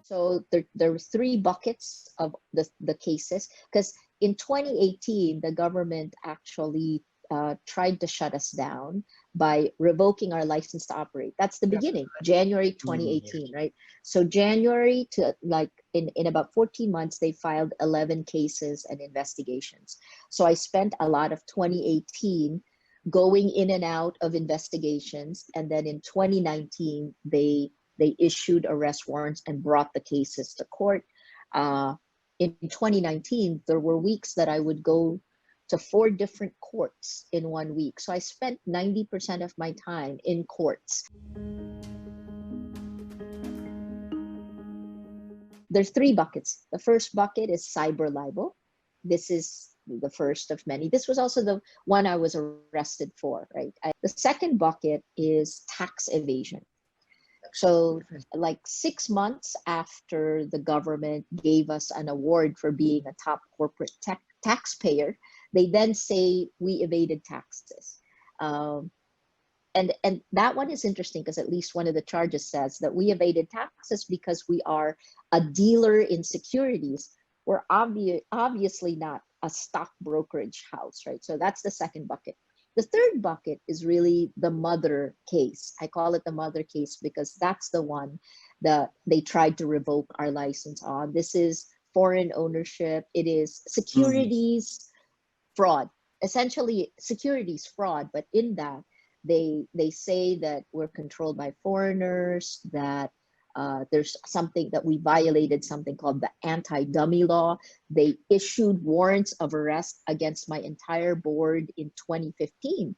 So there were three buckets of the cases, because in 2018, the government actually tried to shut us down by revoking our license to operate. That's the beginning, January 2018, right? So January to in about 14 months, they filed 11 cases and investigations. So I spent a lot of 2018 going in and out of investigations. And then in 2019, they issued arrest warrants and brought the cases to court. In 2019, there were weeks that I would go to 4 different courts in 1 week. So I spent 90% of my time in courts. There's 3 buckets. The first bucket is cyber libel. This is the first of many. This was also the one I was arrested for, right? The second bucket is tax evasion. So like 6 months after the government gave us an award for being a top corporate taxpayer, they then say we evaded taxes. And that one is interesting because at least one of the charges says that we evaded taxes because we are a dealer in securities. We're obviously not a stock brokerage house, right? So that's the second bucket. The third bucket is really the mother case. I call it the mother case because that's the one that they tried to revoke our license on. This is foreign ownership. It is securities fraud, essentially securities fraud. But in that, they say that we're controlled by foreigners, that there's something that we violated, something called the anti-dummy law. They issued warrants of arrest against my entire board in 2015.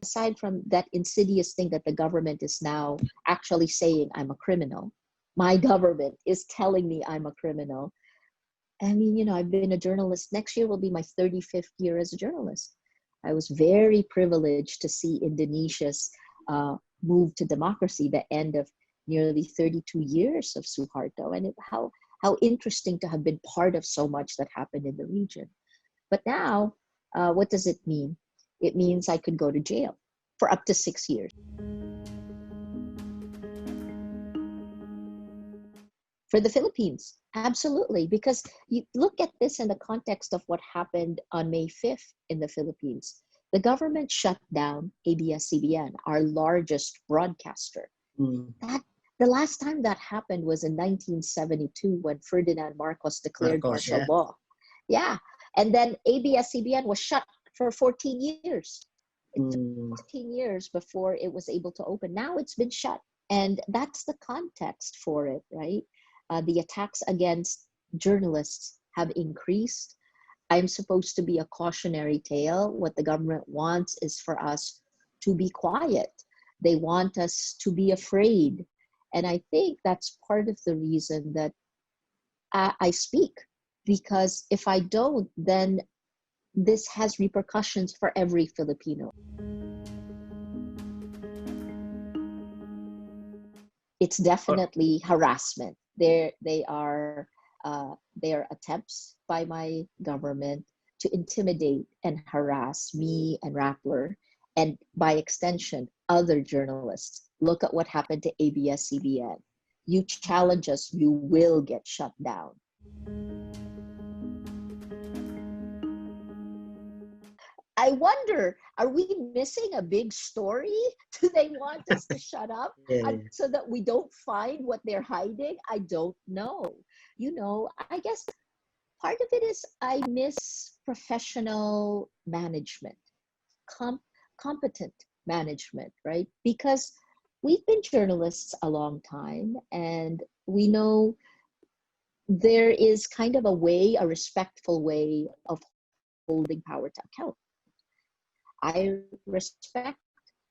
Aside from that insidious thing that the government is now actually saying I'm a criminal, my government is telling me I'm a criminal. I mean, you know, I've been a journalist. Next year will be my 35th year as a journalist. I was very privileged to see Indonesia's move to democracy, the end of nearly 32 years of Suharto, and how interesting to have been part of so much that happened in the region. But now, what does it mean? It means I could go to jail for up to 6 years. For the Philippines, absolutely, because you look at this in the context of what happened on May 5th in the Philippines. The government shut down ABS-CBN, our largest broadcaster. That the last time that happened was in 1972 when Ferdinand Marcos declared martial law. Yeah, and then ABS-CBN was shut for 14 years. It took 14 years before it was able to open. Now it's been shut, and that's the context for it, right? The attacks against journalists have increased. I'm supposed to be a cautionary tale. What the government wants is for us to be quiet. They want us to be afraid. And I think that's part of the reason that I speak, because if I don't, then this has repercussions for every Filipino. It's definitely harassment. They are attempts by my government to intimidate and harass me and Rappler, and by extension, other journalists. Look at what happened to ABS-CBN. You challenge us, you will get shut down. I wonder, are we missing a big story? Do they want us to shut up so that we don't find what they're hiding? I don't know. You know, I guess part of it is I miss professional management, competent management, right? Because we've been journalists a long time, and we know there is kind of a respectful way of holding power to account. I respect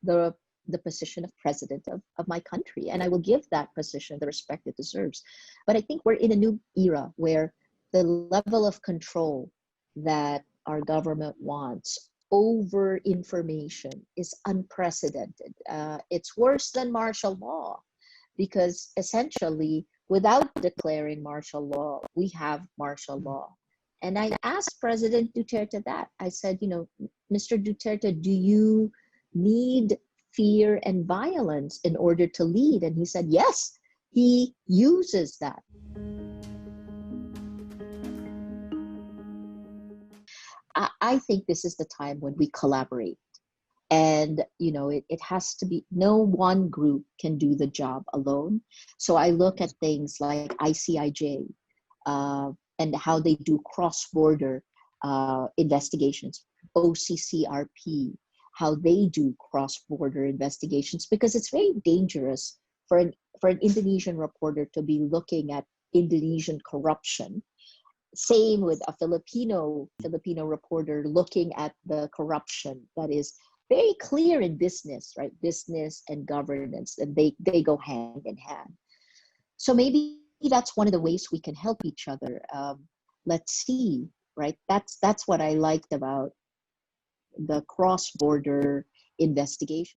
the position of president of my country, and I will give that position the respect it deserves. But I think we're in a new era where the level of control that our government wants over information is unprecedented. It's worse than martial law, because essentially, without declaring martial law, we have martial law. And I asked President Duterte that. I said, you know, Mr. Duterte, do you need fear and violence in order to lead? And he said, yes, he uses that. I think this is the time when we collaborate. And, it has to be, no one group can do the job alone. So I look at things like ICIJ and how they do cross-border investigations, OCCRP, how they do cross-border investigations, because it's very dangerous for an Indonesian reporter to be looking at Indonesian corruption. Same with a Filipino reporter looking at the corruption that is very clear in business, right? Business and governance, and they go hand in hand. So maybe that's one of the ways we can help each other. Let's see, right? That's what I liked about the cross-border investigation.